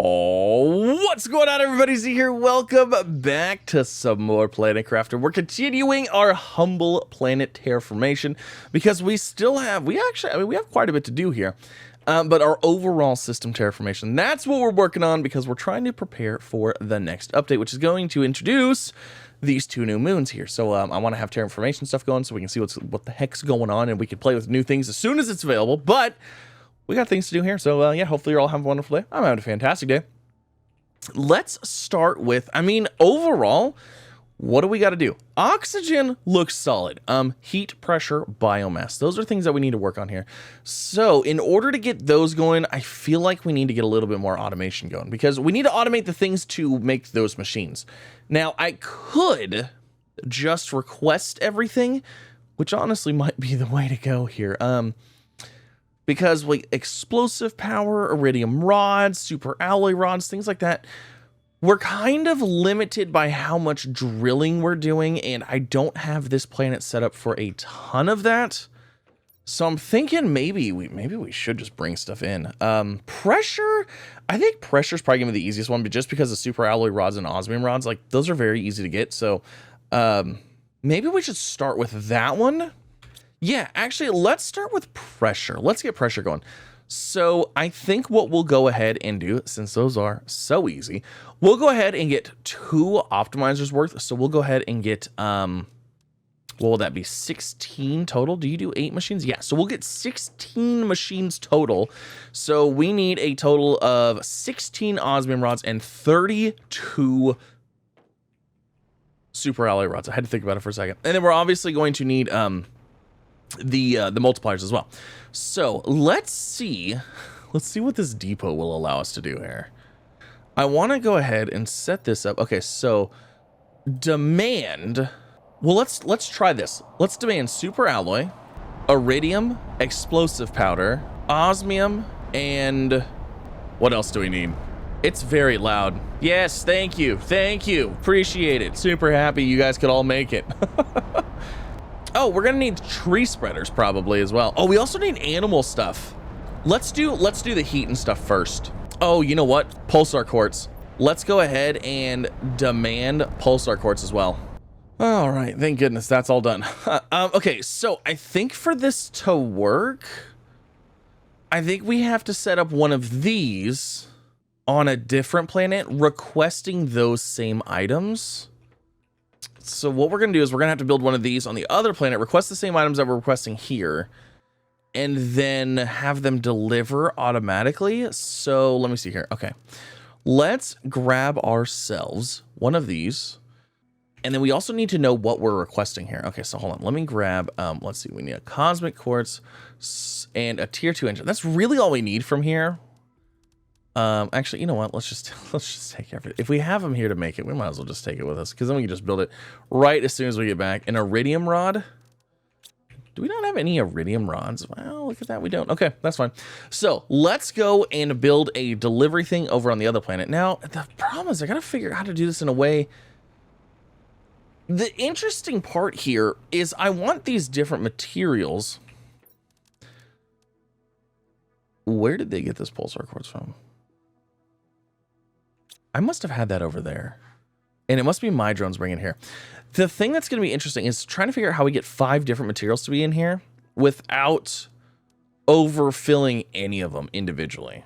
Oh, what's going on, everybody? Z here. Welcome back to some more Planet Crafter. We're continuing our humble planet terraformation because we have quite a bit to do here. But our overall system terraformation, that's what we're working on because we're trying to prepare for the next update, which is going to introduce these two new moons here. So I want to have terraformation stuff going so we can see what the heck's going on and we can play with new things as soon as it's available. But we got things to do here. So yeah, hopefully you're all having a wonderful day. I'm having a fantastic day. Let's start with, overall, what do we got to do? Oxygen looks solid. Heat, pressure, biomass. Those are things that we need to work on here. So in order to get those going, I feel like we need to get a little bit more automation going because we need to automate the things to make those machines. Now, I could just request everything, which honestly might be the way to go here. Because like explosive power, iridium rods, super alloy rods, things like that, we're kind of limited by how much drilling we're doing, and I don't have this planet set up for a ton of that. So I'm thinking maybe we should just bring stuff in. Pressure, I think pressure is probably gonna be the easiest one, but just because of super alloy rods and osmium rods, like those are very easy to get. So maybe we should start with that one. Yeah, actually, let's start with pressure. Let's get pressure going. So I think what we'll go ahead and do, since those are so easy, we'll go ahead and get 2 optimizers worth. So we'll go ahead and get, what will that be, 16 total? Do you do 8 machines? Yeah, so we'll get 16 machines total. So we need a total of 16 osmium rods and 32 super alloy rods. I had to think about it for a second. And then we're obviously going to need, the multipliers as well. So let's see what this depot will allow us to do here. I want to go ahead and set this up. Okay, so demand. Well, let's try this. Let's demand super alloy, iridium, explosive powder, osmium, and what else do we need? It's very loud. Yes, thank you. Appreciate it. Super happy you guys could all make it. Oh, we're gonna need tree spreaders probably as well. Oh, we also need animal stuff. Let's do the heat and stuff first. Oh, you know what? Pulsar quartz. Let's go ahead and demand pulsar quartz as well. All right, thank goodness that's all done. Okay, so I think for this to work, I think we have to set up one of these on a different planet, requesting those same items. So what we're going to do is we're going to have to build one of these on the other planet, request the same items that we're requesting here, and then have them deliver automatically. So let me see here. Okay, let's grab ourselves one of these. And then we also need to know what we're requesting here. Okay, so hold on. Let me grab, let's see. We need a cosmic quartz and a tier 2 engine. That's really all we need from here. Actually, you know what? Let's just take everything. If we have them here to make it, we might as well just take it with us because then we can just build it right as soon as we get back. An iridium rod. Do we not have any iridium rods? Well, look at that. We don't. Okay, that's fine. So let's go and build a delivery thing over on the other planet. Now, the problem is I got to figure out how to do this in a way. The interesting part here is I want these different materials. Where did they get this pulsar quartz from? I must have had that over there. And it must be my drones bringing it here. The thing that's going to be interesting is trying to figure out how we get 5 different materials to be in here without overfilling any of them individually.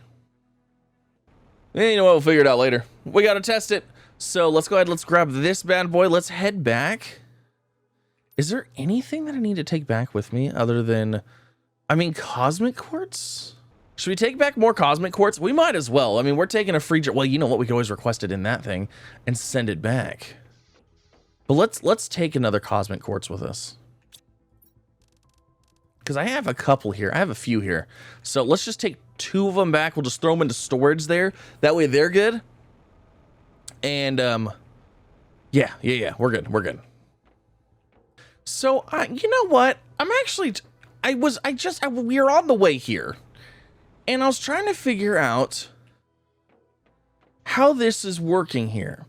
And you know what? We'll figure it out later. We got to test it. So let's go ahead. Let's grab this bad boy. Let's head back. Is there anything that I need to take back with me other than, cosmic quartz? Should we take back more cosmic quartz? We might as well. We're taking a free... Well, you know what? We can always request it in that thing and send it back. But let's take another cosmic quartz with us. Because I have a couple here. I have a few here. So let's just take 2 of them back. We'll just throw them into storage there. That way they're good. And, yeah. We're good. So, you know what? We're on the way here. And I was trying to figure out how this is working here,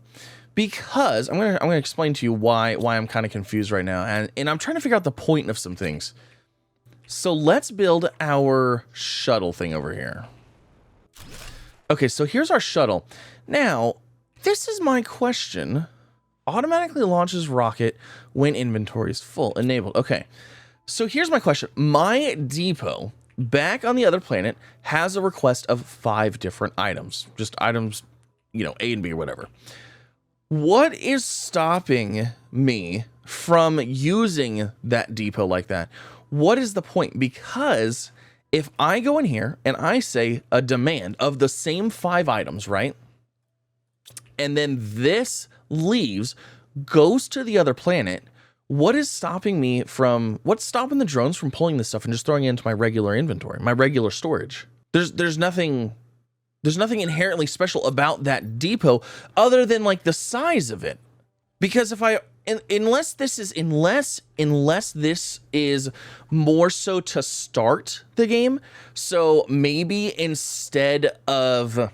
because I'm gonna explain to you why I'm kind of confused right now, and I'm trying to figure out the point of some things. So let's build our shuttle thing over here. Okay, so here's our shuttle. Now, this is my question. Automatically launches rocket when inventory is full. Enabled. Okay. So here's my question. My depot back on the other planet has a request of 5 different items. Just items, you know, A and B or whatever. What is stopping me from using that depot like that? What is the point? Because if I go in here and I say a demand of the same 5 items, right? And then this leaves, goes to the other planet, what's stopping the drones from pulling this stuff and just throwing it into my regular inventory, my regular storage? There's nothing inherently special about that depot other than like the size of it. Because unless this is more so to start the game, so maybe instead of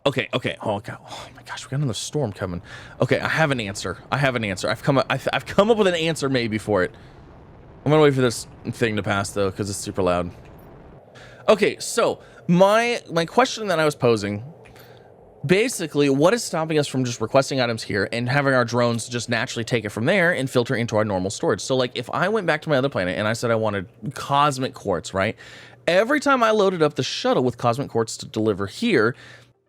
Okay. Oh god. Oh my gosh, we got another storm coming. Okay, I have an answer. I've come up with an answer maybe for it. I'm gonna wait for this thing to pass though, because it's super loud. Okay, so my question that I was posing, basically, what is stopping us from just requesting items here and having our drones just naturally take it from there and filter into our normal storage? So like if I went back to my other planet and I said I wanted cosmic quartz, right? Every time I loaded up the shuttle with cosmic quartz to deliver here,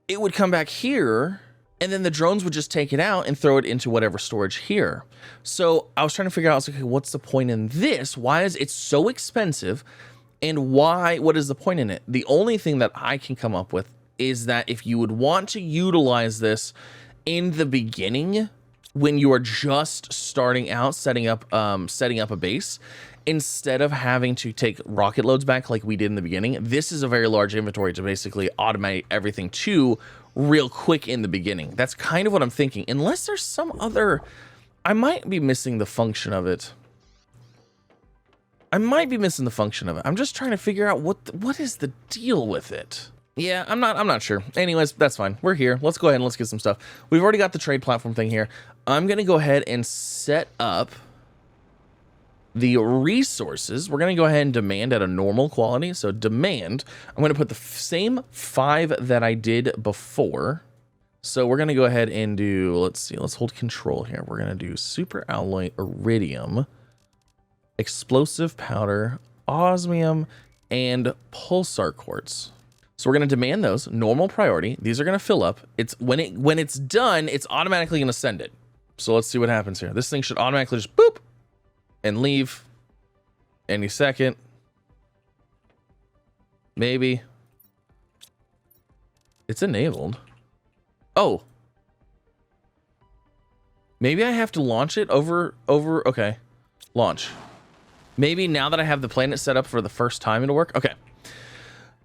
it would come back here, and then the drones would just take it out and throw it into whatever storage here. So I was trying to figure out, I was like, okay, what's the point in this? Why is it so expensive? And what is the point in it? The only thing that I can come up with is that if you would want to utilize this in the beginning, when you are just starting out, setting up a base, instead of having to take rocket loads back like we did in the beginning, this is a very large inventory to basically automate everything to real quick in the beginning. That's kind of what I'm thinking. Unless there's some other, I might be missing the function of it. I'm just trying to figure out what is the deal with it. Yeah, I'm not sure. Anyways, that's fine. We're here. Let's go ahead and let's get some stuff. We've already got the trade platform thing here. I'm going to go ahead and set up the resources. We're going to go ahead and demand at a normal quality. So demand, I'm going to put the same 5 that I did before. So we're going to go ahead and do, let's hold control here. We're going to do super alloy iridium, explosive powder, osmium, and pulsar quartz. So we're going to demand those, normal priority. These are going to fill up. It's when it's done, it's automatically going to send it. So let's see what happens here. This thing should automatically just boop and leave any second. Maybe. It's enabled. Oh. Maybe I have to launch it over, okay. Launch. Maybe now that I have the planet set up for the first time it'll work. Okay.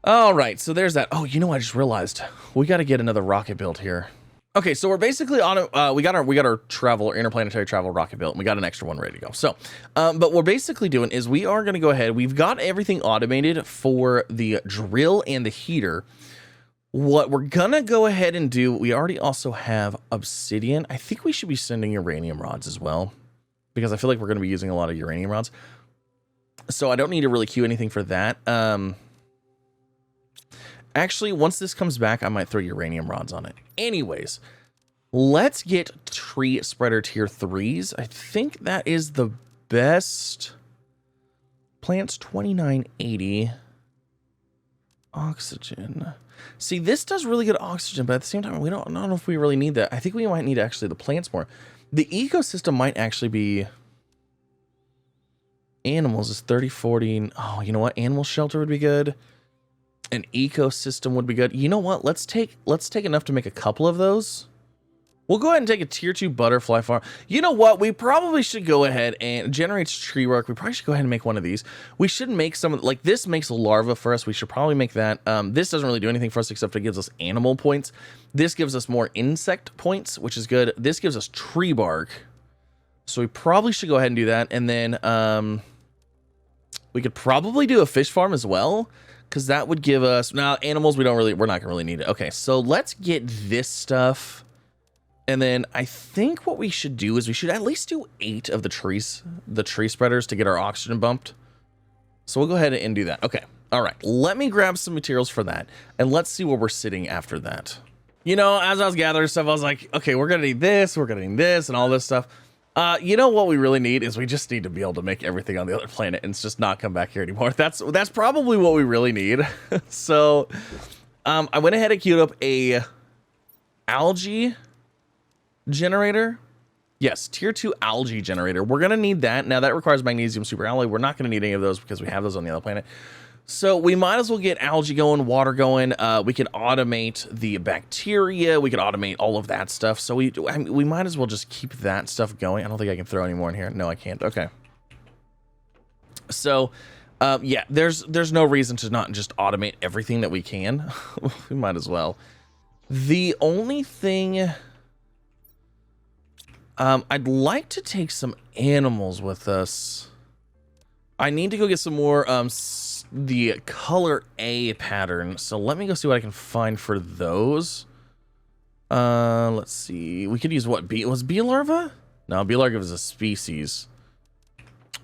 All right, so there's that. Oh, you know, I just realized we got to get another rocket built here. Okay, so we're basically on we got our interplanetary travel rocket built, and we got an extra one ready to go. So, but what we're basically doing is we are going to go ahead. We've got everything automated for the drill and the heater. What we're going to go ahead and do, we already also have obsidian. I think we should be sending uranium rods as well, because I feel like we're going to be using a lot of uranium rods. So I don't need to really queue anything for that. Actually, once this comes back, I might throw uranium rods on it. Anyways, let's get tree spreader tier 3s. I think that is the best. Plants 2980. Oxygen. See, this does really good oxygen, but at the same time, I don't know if we really need that. I think we might need actually the plants more. The ecosystem might actually be... Animals is 30, 40. Oh, you know what? Animal shelter would be good. An ecosystem would be good. You know what? Let's take enough to make a couple of those. We'll go ahead and take a tier 2 butterfly farm. You know what? We probably should go ahead and generates tree work. We probably should go ahead and make one of these. We should make some, like this makes a larva for us. We should probably make that. This doesn't really do anything for us except it gives us animal points. This gives us more insect points, which is good. This gives us tree bark. So we probably should go ahead and do that. And then we could probably do a fish farm as well, because that would give us, now animals we're not gonna really need it. Okay, so let's get this stuff. And then I think what we should do is we should at least do 8 of the tree spreaders to get our oxygen bumped. So we'll go ahead and do that. Okay, All right, let me grab some materials for that, and let's see where we're sitting after that. You know, as I was gathering stuff, I was like, okay, we're gonna need this, we're gonna need this, and all this stuff. You know what we really need is we just need to be able to make everything on the other planet and just not come back here anymore. That's probably what we really need. So, I went ahead and queued up a algae generator. Yes, tier 2 algae generator. We're gonna need that. Now that requires magnesium superalloy. We're not gonna need any of those because we have those on the other planet. So we might as well get algae going, water going. We can automate the bacteria. We can automate all of that stuff. So we might as well just keep that stuff going. I don't think I can throw any more in here. No, I can't. Okay. So, yeah, there's no reason to not just automate everything that we can. We might as well. The only thing, I'd like to take some animals with us. I need to go get some more, the color A pattern. So let me go see what I can find for those. Let's see. We could use what? Was bee larva? No, bee larva is a species.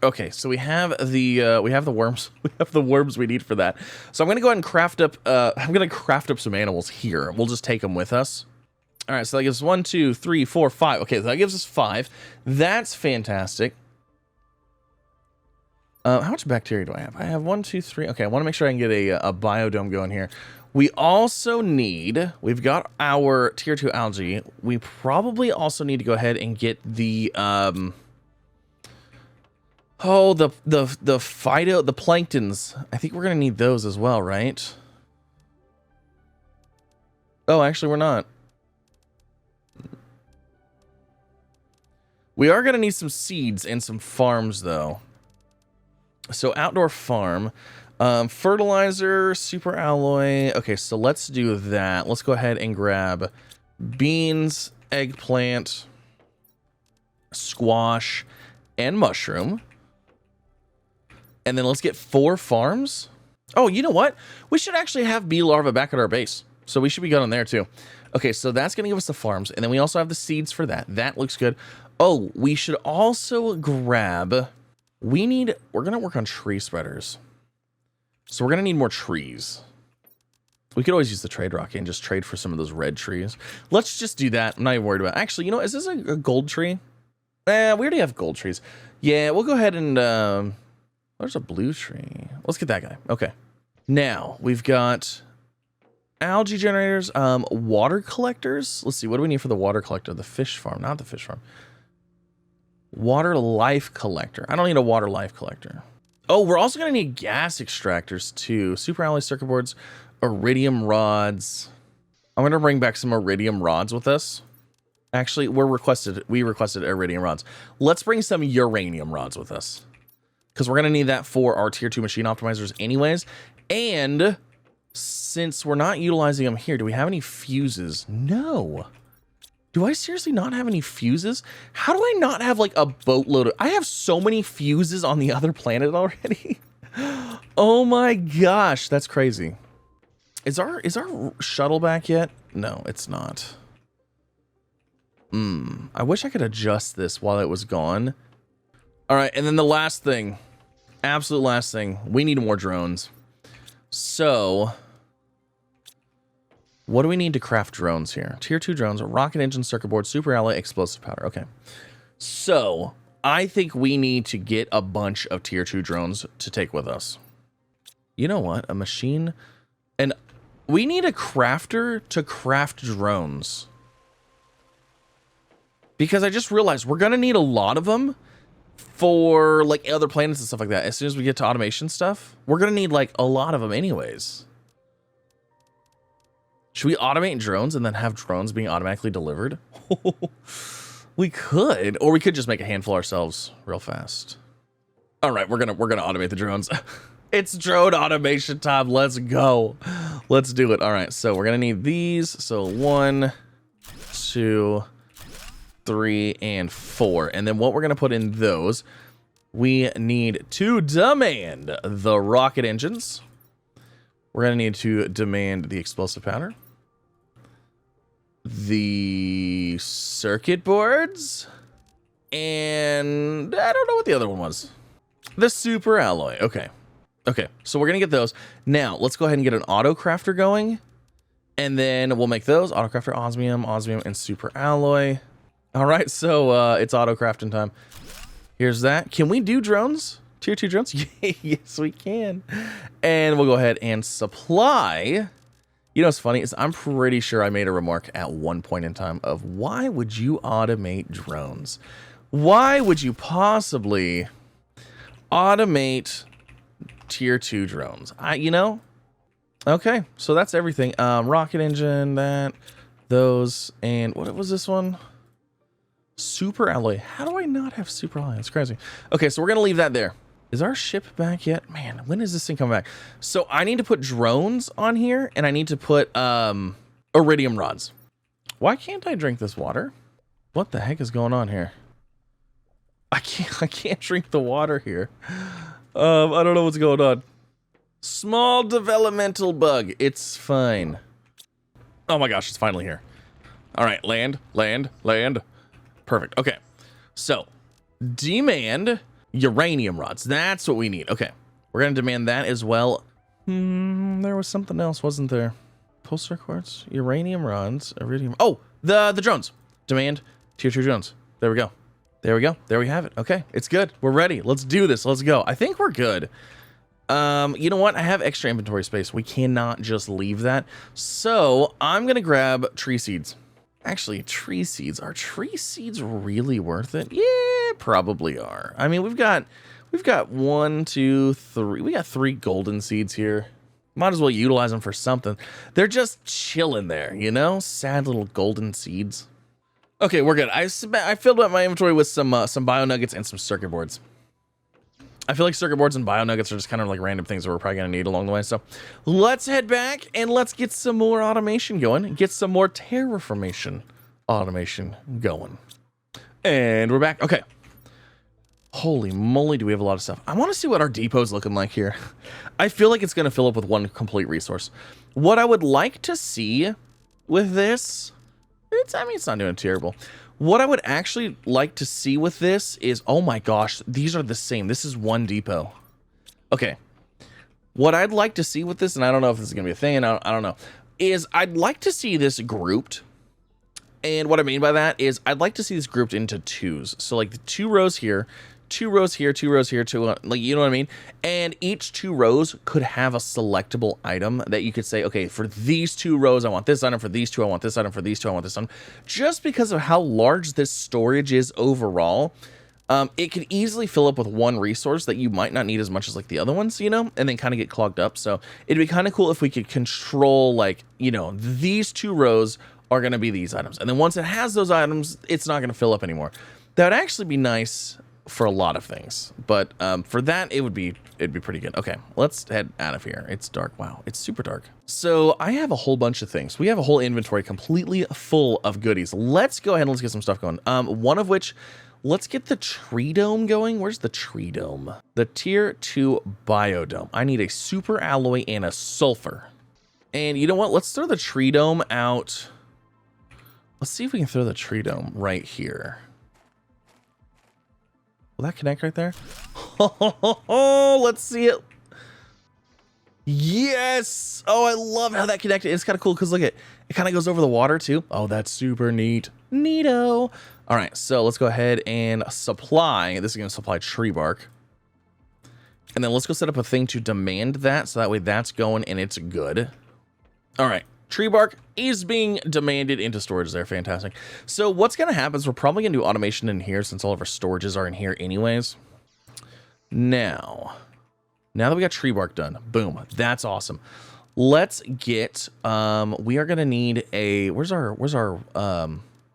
Okay, so we have the worms. We have the worms we need for that. So I'm gonna go ahead and craft up. I'm gonna craft up some animals here. We'll just take them with us. All right, so that gives us 1, 2, 3, 4, 5. Okay, so that gives us 5. That's fantastic. How much bacteria do I have? I have 1, 2, 3. Okay, I want to make sure I can get a biodome going here. We also need, we've got our tier 2 algae. We probably also need to go ahead and get the, the planktons. I think we're going to need those as well, right? Oh, actually, we're not. We are going to need some seeds and some farms, though. So outdoor farm, fertilizer, super alloy. Okay, so let's do that. Let's go ahead and grab beans, eggplant, squash, and mushroom. And then let's get 4 farms. Oh, you know what? We should actually have bee larvae back at our base. So we should be going there too. Okay, so that's going to give us the farms. And then we also have the seeds for that. That looks good. Oh, we should also grab... we're going to work on tree spreaders. So we're going to need more trees. We could always use the trade rocket and just trade for some of those red trees. Let's just do that. I'm not even worried about it. Actually, you know, is this a gold tree? We already have gold trees. Yeah, we'll go ahead and... there's a blue tree. Let's get that guy. Okay. Now, we've got algae generators, water collectors. Let's see, what do we need for the water collector? The fish farm, not the fish farm. Water life collector. I don't need a water life collector. Oh, we're also going to need gas extractors too. Super alloy circuit boards, iridium rods. I'm going to bring back some iridium rods with us. Actually, we requested iridium rods. Let's bring some uranium rods with us, because we're going to need that for our tier 2 machine optimizers anyways. And since we're not utilizing them here, do we have any fuses? No. Do I seriously not have any fuses? How do I not have like a boatload of... I have so many fuses on the other planet already. Oh my gosh, that's crazy. Is our shuttle back yet? No, it's not. I wish I could adjust this while it was gone. All right, and then the last thing, absolute last thing, we need more drones. So... what do we need to craft drones here? Tier 2 drones, rocket engine, circuit board, super alloy, explosive powder. Okay. So, I think we need to get a bunch of tier 2 drones to take with us. You know what? A machine. And we need a crafter to craft drones. Because I just realized we're going to need a lot of them for like other planets and stuff like that. As soon as we get to automation stuff, we're going to need like a lot of them anyways. Should we automate drones and then have drones being automatically delivered? We could, or we could just make a handful ourselves real fast. All right, we're gonna automate the drones. It's drone automation time. Let's go. Let's do it. All right, so we're gonna need these. So 1, 2, 3, and 4. And then what we're gonna put in those, we need to demand the rocket engines. We're gonna need to demand the explosive powder, the circuit boards, and I don't know what the other one was. The super alloy. Okay. Okay, so we're gonna get those. Now, let's go ahead and get an auto crafter going. And then we'll make those. Auto crafter, osmium, and super alloy. All right, so it's auto crafting time. Here's that. Can we do drones? Tier 2 drones? Yes, we can. And we'll go ahead and supply. You know what's funny is I'm pretty sure I made a remark at one point in time of why would you automate drones? Why would you possibly automate tier 2 drones? You know? Okay, so that's everything. Rocket engine, those, and what was this one? Super alloy. How do I not have super alloy? That's crazy. Okay, so we're gonna leave that there. Is our ship back yet? Man, when is this thing coming back? So I need to put drones on here, and I need to put iridium rods. Why can't I drink this water? What the heck is going on here? I can't drink the water here. I don't know what's going on. Small developmental bug. It's fine. Oh my gosh, it's finally here. All right, land. Perfect. Okay, so demand uranium rods. That's what we need. Okay, we're gonna demand that as well. There was something else, wasn't there? Pulsar quartz, uranium rods, iridium. Oh, the drones. Demand tier 2 drones. There we go. There we go. There we have it. Okay, it's good. We're ready. Let's do this. Let's go. I think we're good. You know what? I have extra inventory space. We cannot just leave that. So I'm going to grab tree seeds. Actually, tree seeds. Are tree seeds really worth it? Yeah, probably are. I mean, we've got 1, 2, 3. We got 3 golden seeds here. Might as well utilize them for something. They're just chilling there, you know? Sad little golden seeds. Okay, we're good. I filled up my inventory with some bio nuggets and some circuit boards. I feel like circuit boards and bio nuggets are just kind of like random things that we're probably going to need along the way. So let's head back and let's get some more automation going. Get some more terraformation automation going. And we're back. Okay. Holy moly, do we have a lot of stuff. I want to see what our depot's looking like here. I feel like it's going to fill up with one complete resource. What I would like to see with this, it's not doing terrible. What I would actually like to see with this is, oh my gosh, these are the same. This is one depot. Okay. What I'd like to see with this, and I don't know if this is going to be a thing, and I don't know, is I'd like to see this grouped. And what I mean by that is I'd like to see this grouped into twos. So like the 2 rows here, 2 rows here, 2 rows here, 2, like, you know what I mean? And each 2 rows could have a selectable item that you could say, okay, for these 2 rows, I want this item. For these 2, I want this item. For these 2, I want this item. Just because of how large this storage is overall, it could easily fill up with one resource that you might not need as much as like the other ones, you know, and then kind of get clogged up. So it'd be kind of cool if we could control, like, you know, these 2 rows are going to be these items. And then once it has those items, it's not going to fill up anymore. That would actually be nice for a lot of things, but for that it'd be pretty good. Okay, let's head out of here. It's dark. Wow, it's super dark. So I have a whole bunch of things. We have a whole inventory completely full of goodies. Let's go ahead and let's get some stuff going. One of which, let's get the tree dome going. Where's the tree dome? The tier 2 biodome. I need a super alloy and a sulfur. And you know what? Let's throw the tree dome out. Let's see if we can throw the tree dome right here. Will that connect right there? Oh, let's see it. Yes. Oh, I love how that connected. It's kind of cool because look at it kind of goes over the water too. Oh, that's super neat. Neato. All right, so let's go ahead and supply. This is going to supply tree bark. And then let's go set up a thing to demand that. So that way that's going and it's good. All right. Tree bark is being demanded into storage there. Fantastic. So what's going to happen is we're probably going to do automation in here since all of our storages are in here anyways. Now that we got tree bark done, boom, that's awesome. Let's get, we are going to need a, where's our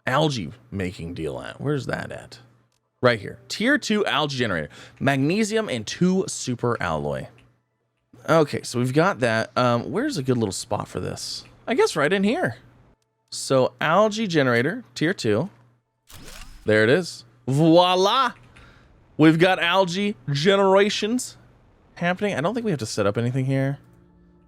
algae making deal at? Where's that at? Right here. Tier 2 algae generator, magnesium and 2 super alloy. Okay, so we've got that. Where's a good little spot for this? I guess right in here. So algae generator, tier 2. There it is. Voila. We've got algae generations happening. I don't think we have to set up anything here.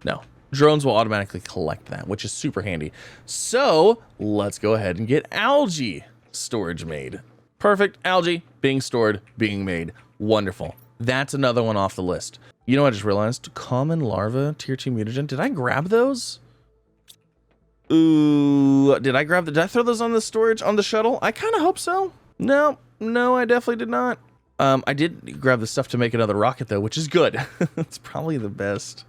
No. Drones will automatically collect that, which is super handy. So let's go ahead and get algae storage made. Perfect. Algae being stored, being made. Wonderful. That's another one off the list. You know what I just realized? Common larva, tier 2 mutagen. Did I grab those? Ooh, did I throw those on the storage on the shuttle? I kind of hope so. No, I definitely did not. I did grab the stuff to make another rocket though, which is good. It's probably the best.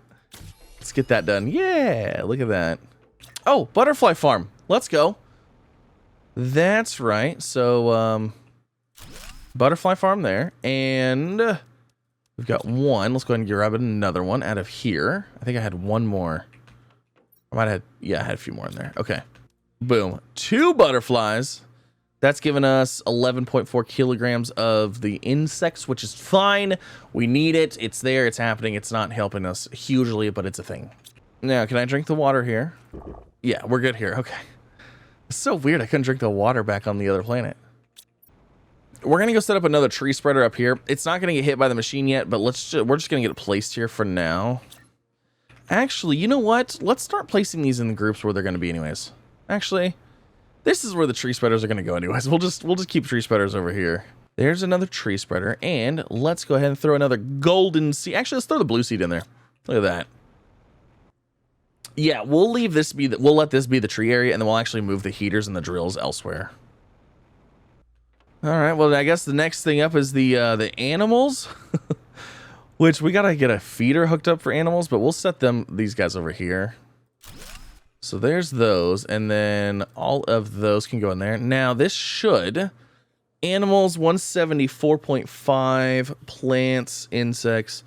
Let's get that done. Yeah, look at that. Oh, butterfly farm. Let's go. That's right. So, butterfly farm there. And we've got one. Let's go ahead and grab another one out of here. I think I had one more. I might have, yeah, I had a few more in there. Okay. Boom. 2 butterflies. That's given us 11.4 kilograms of the insects, which is fine. We need it. It's there. It's happening. It's not helping us hugely, but it's a thing. Now, can I drink the water here? Yeah, we're good here. Okay. It's so weird. I couldn't drink the water back on the other planet. We're going to go set up another tree spreader up here. It's not going to get hit by the machine yet, but we're just going to get it placed here for now. Actually, you know what? Let's start placing these in the groups where they're going to be anyways. Actually, this is where the tree spreaders are going to go anyways. We'll just keep tree spreaders over here. There's another tree spreader, and let's go ahead and throw another golden seed. Actually, let's throw the blue seed in there. Look at that. Yeah, we'll leave this be we'll let this be the tree area, and then we'll actually move the heaters and the drills elsewhere. All right. Well, I guess the next thing up is the animals, which we gotta get a feeder hooked up for animals, but we'll set these guys over here. So there's those, and then all of those can go in there. Now this should animals 174.5, plants, insects,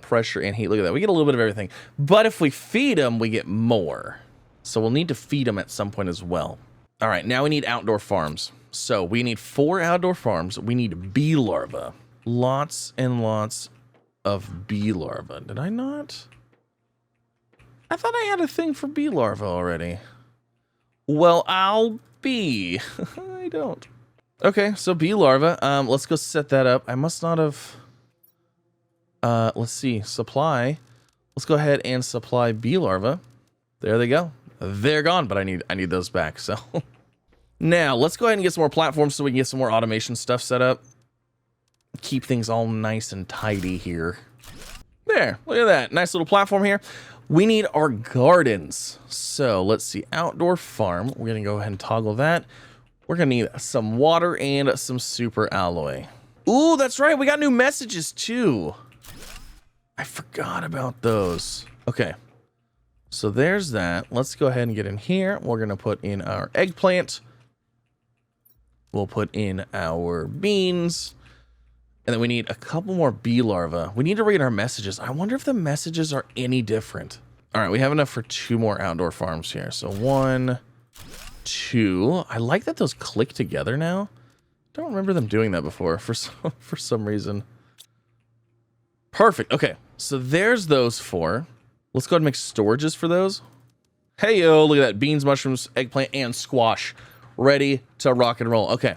pressure and heat. Look at that. We get a little bit of everything. But if we feed them, we get more. So we'll need to feed them at some point as well. All right, now we need outdoor farms. So we need 4 outdoor farms. We need bee larvae. Lots and lots of bee larvae. Did I not? I thought I had a thing for bee larvae already. Well, I'll be. I don't. Okay, so bee larvae. Let's go set that up. I must not have. Let's see. Supply. Let's go ahead and supply bee larvae. There they go. They're gone, but I need those back. So now let's go ahead and get some more platforms so we can get some more automation stuff set up. Keep things all nice and tidy here. There. Look at that. Nice little platform here. We need our gardens. So let's see. Outdoor farm. We're going to go ahead and toggle that. We're going to need some water and some super alloy. Ooh, that's right. We got new messages too. I forgot about those. Okay. So there's that. Let's go ahead and get in here. We're going to put in our eggplant. We'll put in our beans. And then we need a couple more bee larvae. We need to read our messages. I wonder if the messages are any different. All right, we have enough for 2 more outdoor farms here. So 1, 2. I like that those click together now. Don't remember them doing that before for some reason. Perfect. Okay, so there's those 4. Let's go ahead and make storages for those. Hey, yo, look at that. Beans, mushrooms, eggplant, and squash. Ready to rock and roll. Okay.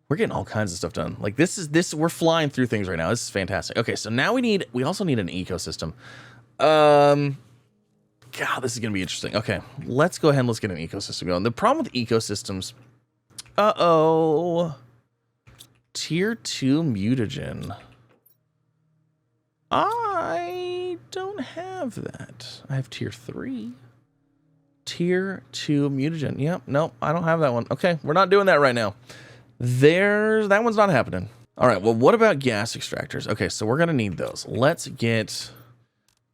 We're getting all kinds of stuff done. Like we're flying through things right now. This is fantastic. Okay, so now we also need an ecosystem. God, this is gonna be interesting. Okay, let's go ahead and let's get an ecosystem going. The problem with ecosystems, tier 2 mutagen. I don't have that. I have tier 3. Tier 2 mutagen. Yep, nope, I don't have that one. Okay, we're not doing that right now. That one's not happening. All right, well, what about gas extractors? Okay, so we're gonna need those.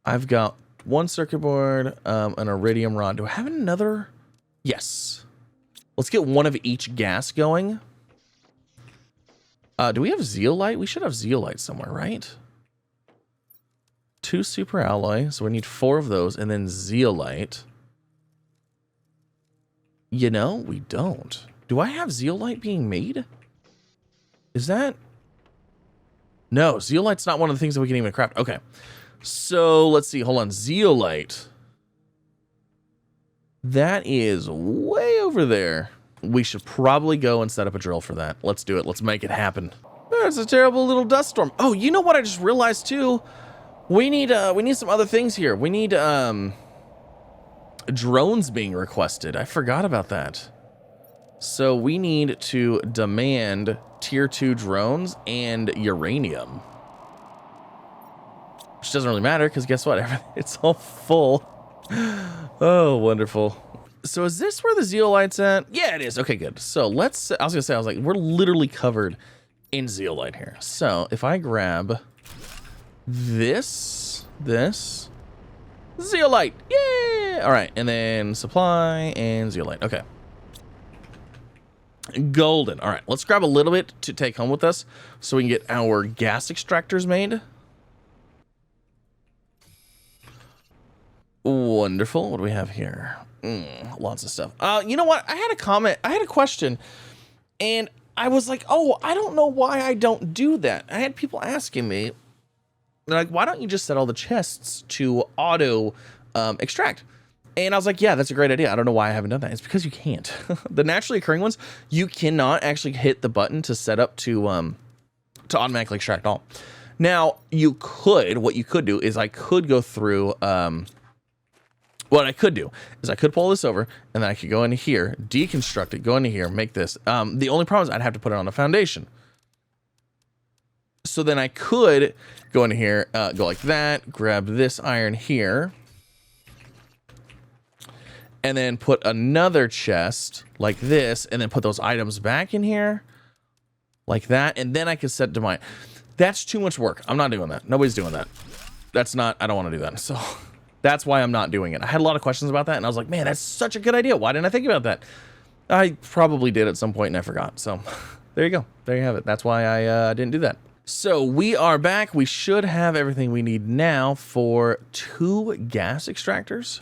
I've got 1 circuit board, an iridium rod. Do I have another? Yes. Let's get 1 of each gas going. Do we have zeolite? We should have zeolite somewhere, right? 2 super alloy, so we need 4 of those, and then zeolite. You know, we don't. Do I have zeolite being made? Is that? No, zeolite's not one of the things that we can even craft. Okay. So let's see. Hold on. Zeolite. That is way over there. We should probably go and set up a drill for that. Let's do it. Let's make it happen. There's a terrible little dust storm. Oh, you know what I just realized too? We need some other things here. We need drones being requested. I forgot about that. So we need to demand tier 2 drones and uranium. which doesn't really matter because guess what? It's all full. Oh, wonderful. So is this where the zeolite's at? Yeah, it is. Okay, good. So let's, I was like, we're literally covered in zeolite here. So if I grab this, zeolite, yeah. All right, and then supply and zeolite. Okay. Golden. All right, let's grab a little bit to take home with us so we can get our gas extractors made. Wonderful. What do we have here? Lots of stuff. You know what? I had a comment. I had a question, and I was like, oh, I don't know why I don't do that. I had people asking me, they're like, why don't you just set all the chests to auto extract? And I was like, yeah, that's a great idea. I don't know why I haven't done that. It's because you can't. The naturally occurring ones, you cannot actually hit the button to set up to automatically extract all. Now, you could, what you could do is I could go through, what I could do is I could pull this over and then I could go into here, deconstruct it, go into here, make this. The only problem is I'd have to put it on a foundation. So then I could go into here, go like that, grab this iron here, and then put another chest like this, and then put those items back in here like that. And then I could set to mine. That's too much work. I'm not doing that. Nobody's doing that. That's not, I don't want to do that. So that's why I'm not doing it. I had a lot of questions about that, and I was like, man, that's such a good idea. Why didn't I think about that? I probably did at some point and I forgot. So there you go. There you have it. That's why I didn't do that. So we are back. We should have everything we need now for 2 gas extractors.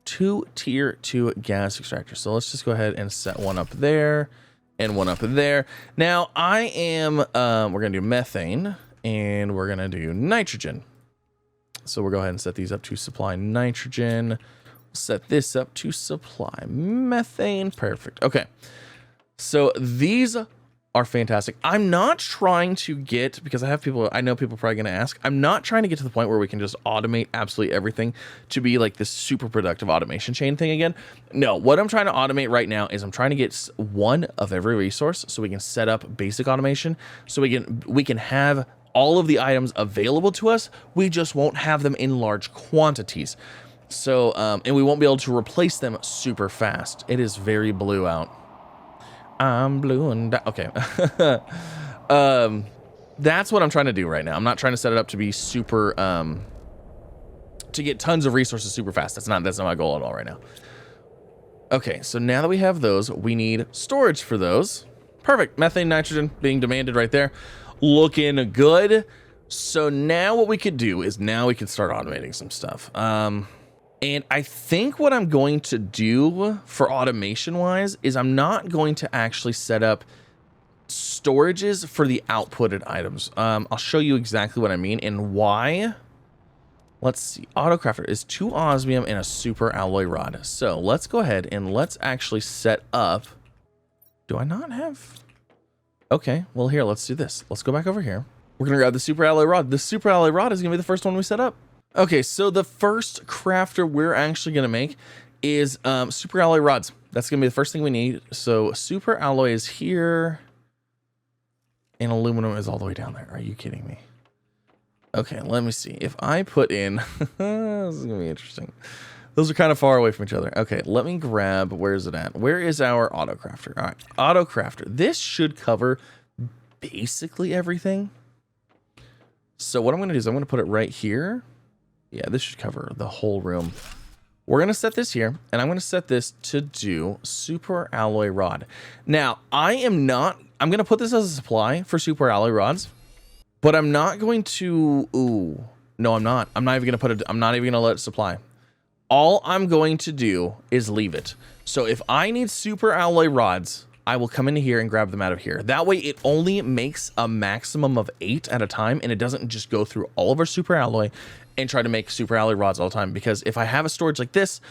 2 tier 2 gas extractors. So let's just go ahead and set one up there and one up there. Now I am, we're going to do methane and we're going to do nitrogen. So we'll go ahead and set these up to supply nitrogen. We'll set this up to supply methane. Perfect. Okay. So these are fantastic. I'm not trying to get, because I know people are probably going to ask, I'm not trying to get to the point where we can just automate absolutely everything to be like this super productive automation chain thing again. No, what I'm trying to automate right now is I'm trying to get one of every resource so we can set up basic automation, so we can have all of the items available to us. We just won't have them in large quantities. So, and we won't be able to replace them super fast. It is very blue out. I'm blue and okay. That's what I'm trying to do right now. I'm not trying to set it up to be super, to get tons of resources super fast. That's not my goal at all right now. Okay, so now that we have those, we need storage for those. Perfect. Methane, nitrogen being demanded right there. Looking good. So now what we could do is now we can start automating some stuff. And I think what I'm going to do for automation wise is I'm not going to actually set up storages for the outputted items. I'll show you exactly what I mean and why. Let's see. Autocrafter is 2 osmium and a super alloy rod. So let's go ahead and let's actually set up. Do I not have? Okay, well here, let's do this. Let's go back over here. We're gonna grab the super alloy rod. The super alloy rod is gonna be the first one we set up. Okay, so the first crafter we're actually going to make is super alloy rods. That's going to be the first thing we need. So super alloy is here, and aluminum is all the way down there. Are you kidding me? Okay, let me see. If I put in... this is going to be interesting. Those are kind of far away from each other. Okay, let me grab... Where is it at? Where is our auto crafter? All right, auto crafter. This should cover basically everything. So what I'm going to do is I'm going to put it right here. Yeah, this should cover the whole room. We're going to set this here, and I'm going to set this to do super alloy rod. Now, I'm going to put this as a supply for super alloy rods, but I'm not going to, no, I'm not. I'm not even going to put it, I'm not even going to let it supply. All I'm going to do is leave it. So if I need super alloy rods, I will come into here and grab them out of here. That way it only makes a maximum of 8 at a time, and it doesn't just go through all of our super alloy and try to make super alloy rods all the time. Because if I have a storage like this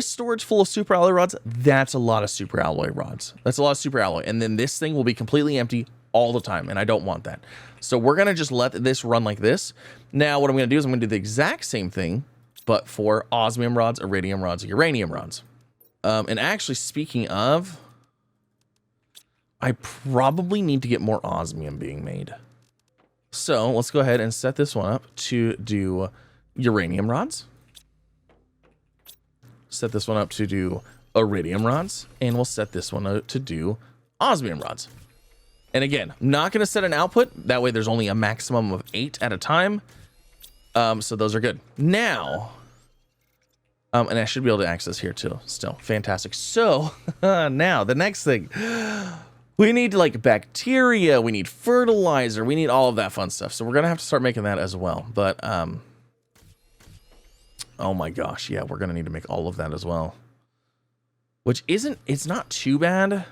storage full of super alloy rods, that's a lot of super alloy rods. That's a lot of super alloy. And then this thing will be completely empty all the time, and I don't want that. So we're going to just let this run like this. Now what I'm going to do is I'm going to do the exact same thing, but for osmium rods, iridium rods, uranium rods. And actually, speaking of, I probably need to get more osmium being made. So let's go ahead and set this one up to do uranium rods. Set this one up to do iridium rods. And we'll set this one up to do osmium rods. And again, I'm not going to set an output. That way there's only a maximum of 8 at a time. So those are good. Now, and I should be able to access here too. Still, fantastic. So now the next thing. We need like bacteria, we need fertilizer, we need all of that fun stuff. So we're gonna have to start making that as well. But oh my gosh, yeah, we're gonna need to make all of that as well. Which it's not too bad.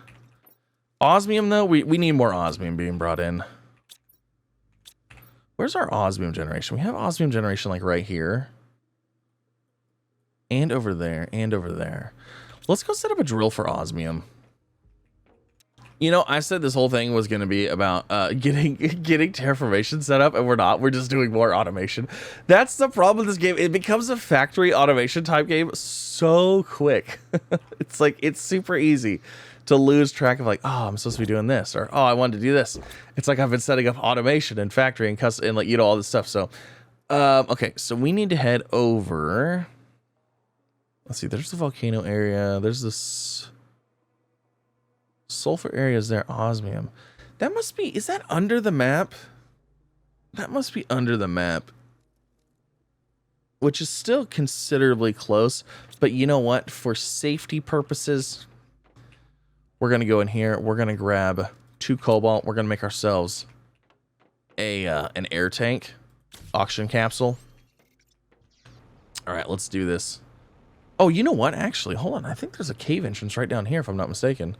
Osmium though, we need more osmium being brought in. Where's our osmium generation? We have osmium generation like right here. And over there, and over there. Let's go set up a drill for osmium. You know, I said this whole thing was going to be about getting terraformation set up, and we're not. We're just doing more automation. That's the problem with this game. It becomes a factory automation type game so quick. It's like, it's super easy to lose track of like, oh, I'm supposed to be doing this, or oh, I wanted to do this. It's like I've been setting up automation and factory and custom and like, you know, all this stuff. So, okay, so we need to head over. Let's see, there's the volcano area. There's this sulfur areas there, osmium. That must be, is that under the map? That must be under the map. Which is still considerably close. But you know what? For safety purposes, we're going to go in here. We're going to grab 2 cobalt. We're going to make ourselves an air tank. Oxygen capsule. All right, let's do this. Oh, you know what? Actually, hold on. I think there's a cave entrance right down here, if I'm not mistaken.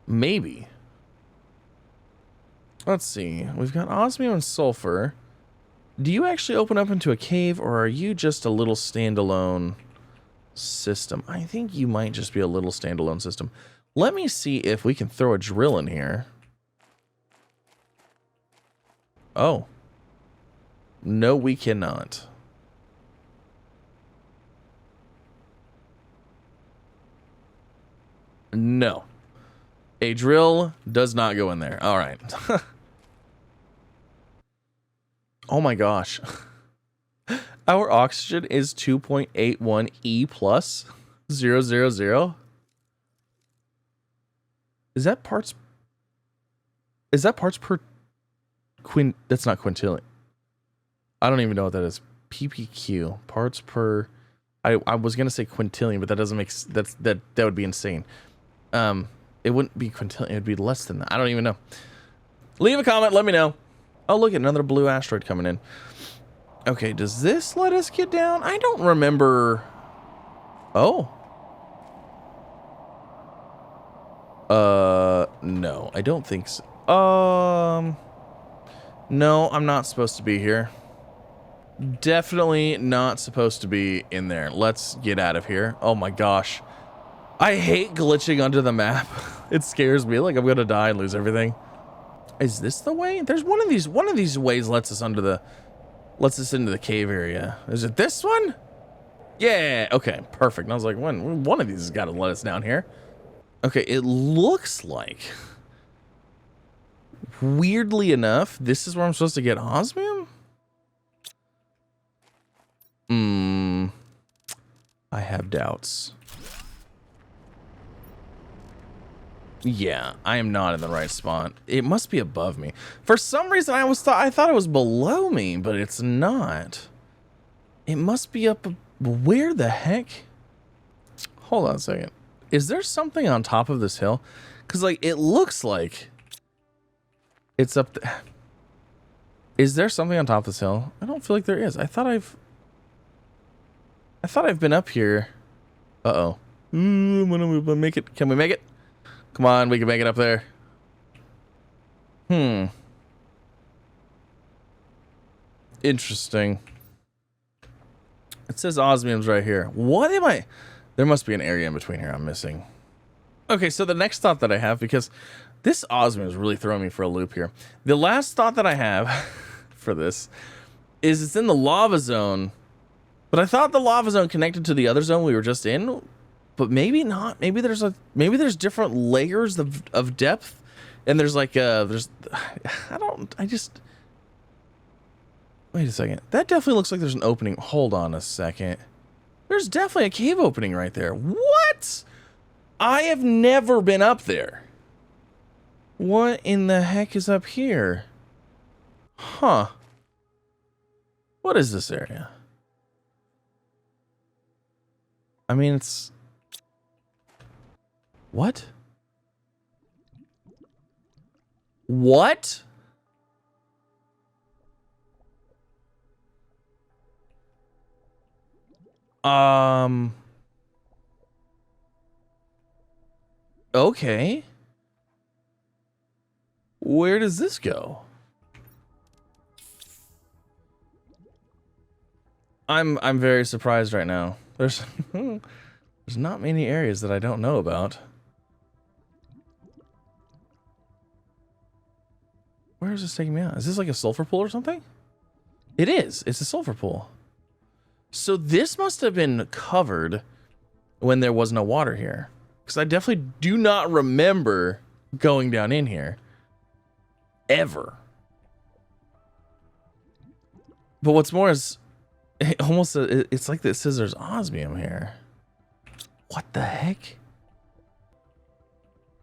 Maybe. Let's see. We've got osmium and sulfur. Do you actually open up into a cave, or are you just a little standalone system? I think you might just be a little standalone system. Let me see if we can throw a drill in here. Oh. No, we cannot. No. A drill does not go in there. All right. Oh my gosh. Our oxygen is 2.81 E plus 000. Is that parts per that's not quintillion. I don't even know what that is. PPQ, parts per, I was going to say quintillion, but that doesn't make that would be insane. It wouldn't be quintillion, it would be less than that. I don't even know. Leave a comment, let me know. Oh, look, another blue asteroid coming in. Okay, does this let us get down? I don't remember. Oh. No, I don't think so. No, I'm not supposed to be here. Definitely not supposed to be in there. Let's get out of here. Oh my gosh. I hate glitching under the map. It scares me. Like I'm gonna die and lose everything. Is this the way? There's one of these ways lets us into the cave area. Is it this one? Yeah, okay, perfect. And I was like, one of these has got to let us down here. Okay, it looks like, weirdly enough, this is where I'm supposed to get osmium? I have doubts. Yeah, I am not in the right spot. It must be above me. For some reason, I thought it was below me, but it's not. It must be up. Where the heck? Hold on a second. Is there something on top of this hill? Because, like, it looks like it's up there. Is there something on top of this hill? I don't feel like there is. I thought I've been up here. Uh-oh. I'm gonna make it. Can we make it? Come on, we can make it up there. Interesting. It says osmium's right here. What am I? There must be an area in between here I'm missing. Okay, so the next thought that I have, because this osmium is really throwing me for a loop here. The last thought that I have for this is it's in the lava zone, but I thought the lava zone connected to the other zone we were just in. But maybe not. Maybe there's different layers of depth And there's like I just wait a second. That definitely looks like there's an opening. Hold on a second. There's definitely a cave opening right there. What? I have never been up there. What in the heck is up here? Huh. What is this area? I mean, it's... What? What? Okay. Where does this go? I'm very surprised right now. There's there's not many areas that I don't know about. Where is this taking me out? Is this like a sulfur pool or something? It is. It's a sulfur pool. So this must have been covered when there was no water here. Because I definitely do not remember going down in here. Ever. But what's more is, it's like it says there's osmium here. What the heck?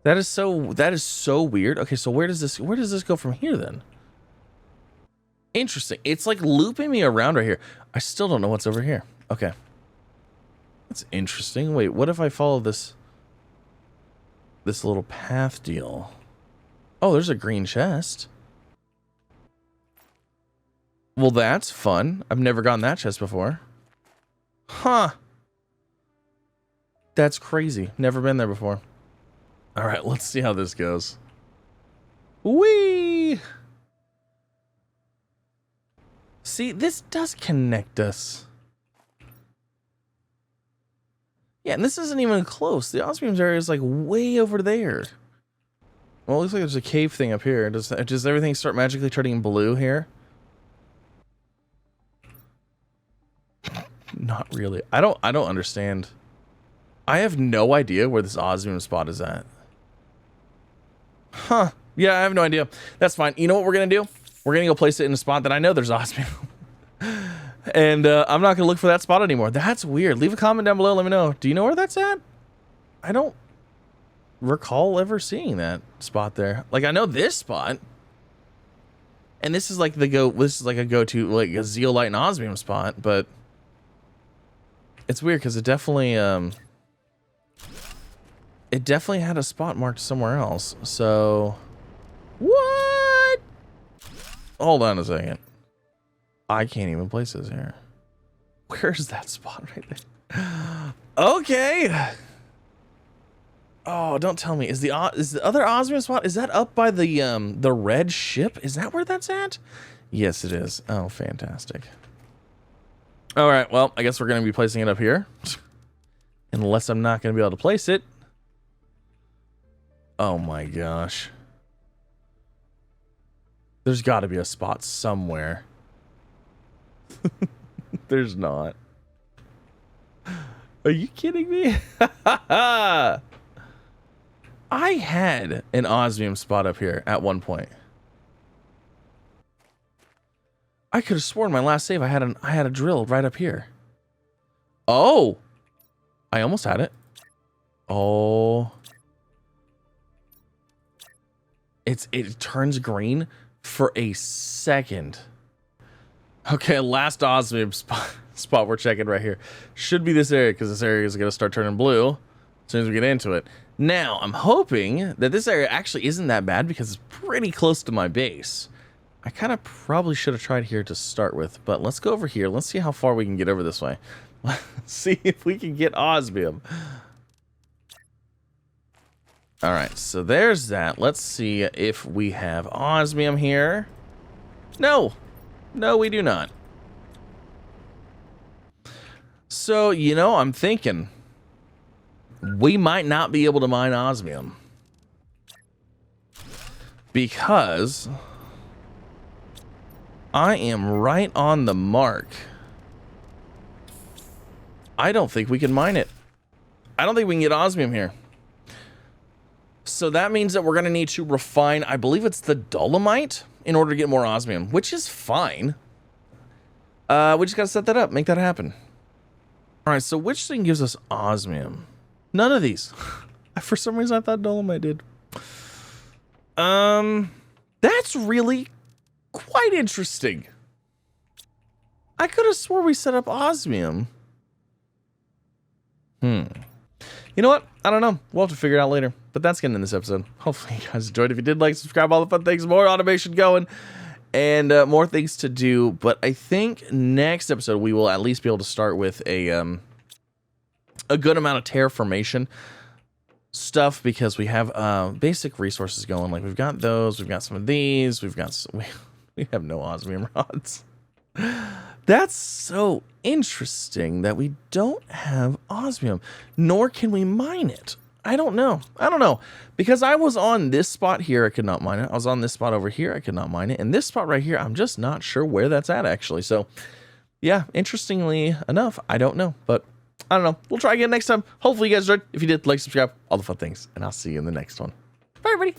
That is so weird. Okay, so where does this go from here then? Interesting. It's like looping me around right here. I still don't know what's over here. Okay. That's interesting. Wait, what if I follow this little path deal? Oh, there's a green chest. Well, that's fun. I've never gotten that chest before. Huh. That's crazy. Never been there before. All right, let's see how this goes. Whee! See, this does connect us. Yeah, and this isn't even close. The osmium area is like way over there. Well, it looks like there's a cave thing up here. Does everything start magically turning blue here? Not really. I don't understand. I have no idea where this osmium spot is at. Huh. Yeah, I have no idea. That's fine. You know what we're going to do? We're going to go place it in a spot that I know there's osmium. And I'm not going to look for that spot anymore. That's weird. Leave a comment down below. Let me know. Do you know where that's at? I don't recall ever seeing that spot there. Like, I know this spot. And this is like this is like a go-to, like a zeolite and osmium spot, but it's weird because it definitely had a spot marked somewhere else. So what? Hold on a second. I can't even place this here. Where's that spot right there? Okay. Oh, don't tell me. Is the other osmium spot, is that up by the red ship? Is that where that's at? Yes, it is. Oh, fantastic. All right, well, I guess we're going to be placing it up here. Unless I'm not going to be able to place it. Oh my gosh. There's got to be a spot somewhere. There's not. Are you kidding me? I had an osmium spot up here at one point. I could have sworn my last save I had a drill right up here. Oh, I almost had it. Oh, it turns green for a second. Okay, last osmium spot we're checking right here should be this area, because this area is going to start turning blue as soon as we get into it. Now, I'm hoping that this area actually isn't that bad because it's pretty close to my base. I kind of probably should have tried here to start with, but let's go over here. Let's see how far we can get over this way. Let's see if we can get osmium. All right, so there's that. Let's see if we have osmium here. No. No, we do not. So, you know, I'm thinking we might not be able to mine osmium because I am right on the mark. I don't think we can mine it. I don't think we can get osmium here. So that means that we're going to need to refine, I believe it's the dolomite, in order to get more osmium, which is fine. We just got to set that up, make that happen. All right, so which thing gives us osmium? None of these. For some reason, I thought dolomite did. That's really quite interesting. I could have swore we set up osmium. You know what? I don't know. We'll have to figure it out later. But that's getting in this episode. Hopefully you guys enjoyed. If you did, like, subscribe, all the fun things, more automation going, and more things to do. But I think next episode we will at least be able to start with a good amount of terraformation stuff, because we have basic resources going. Like, we've got those, we've got some of these, we've got we have no osmium rods. That's so interesting that we don't have osmium, nor can we mine it. I don't know. Because I was on this spot here, I could not mine it. I was on this spot over here, I could not mine it. And this spot right here, I'm just not sure where that's at, actually. So, yeah, interestingly enough, I don't know. But I don't know. We'll try again next time. Hopefully you guys enjoyed. If you did, like, subscribe, all the fun things. And I'll see you in the next one. Bye, everybody.